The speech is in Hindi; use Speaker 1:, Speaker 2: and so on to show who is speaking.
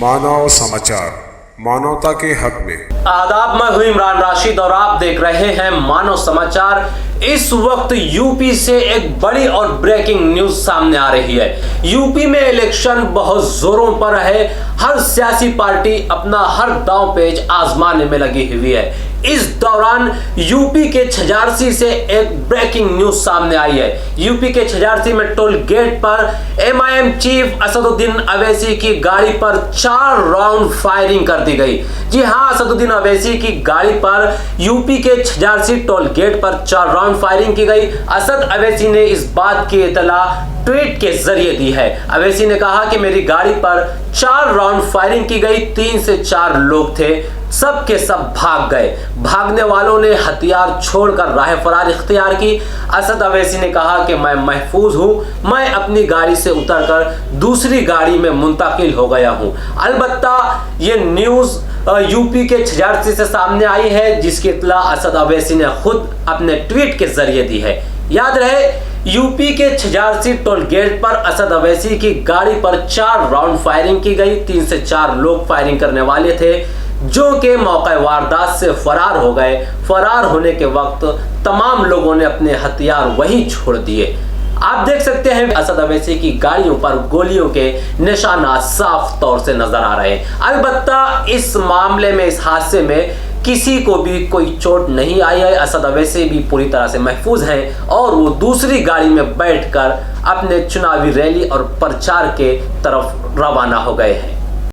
Speaker 1: मानव समाचार, मानवता के हक में।
Speaker 2: आदाब, मैं हूं इमरान राशिद और आप देख रहे हैं मानव समाचार। इस वक्त यूपी से एक बड़ी और ब्रेकिंग न्यूज सामने आ रही है। यूपी में इलेक्शन बहुत जोरों पर है। हर सियासी पार्टी अपना हर दांव पेच आजमाने में लगी हुई है। इस दौरान यूपी के झंझारसी से एक ब्रेकिंग न्यूज सामने आई है। यूपी के झंझारसी में टोल गेट पर एमआईएम चीफ असदुद्दीन अवैसी की गाड़ी पर 4 राउंड फायरिंग कर दी गई। जी हां, असदुद्दीन अवैसी की गाड़ी पर यूपी के झंझारसी टोल गेट पर 4 राउंड फायरिंग की गई। असद अवैसी ने इस बात की इतला ट्वीट के जरिए दी है। अवैसी ने कहा कि मेरी गाड़ी पर 4 राउंड फायरिंग की गई। 3 से 4 लोग थे, सब के सब भाग गए। भागने वालों ने हथियार छोड़कर राह फरार इख्तियार की। असद अवैसी ने कहा कि मैं महफूज हूं, मैं अपनी गाड़ी से उतरकर दूसरी गाड़ी में मुंतकिल हो गया हूं। अलबत्ता ये न्यूज यूपी के झंझारसी से सामने आई है, जिसकी इत्तला असद अवैसी ने खुद अपने ट्वीट के जरिए दी है। याद रहे, यूपी के झंझारसी टोल गेट पर असद अवैसी की गाड़ी पर 4 राउंड फायरिंग की गई। 3 से 4 लोग फायरिंग करने वाले थे, जो कि मौके वारदात से फरार हो गए। फरार होने के वक्त तमाम लोगों ने अपने हथियार वहीं छोड़ दिए। आप देख सकते हैं असद अवैसी की गाड़ियों पर गोलियों के निशाना साफ तौर से नजर आ रहे हैं। अलबत्ता इस मामले में, इस हादसे में किसी को भी कोई चोट नहीं आई है। असद अवैसी भी पूरी तरह से महफूज हैं और वो दूसरी गाड़ी में बैठकर अपने चुनावी रैली और प्रचार के तरफ रवाना हो गए हैं।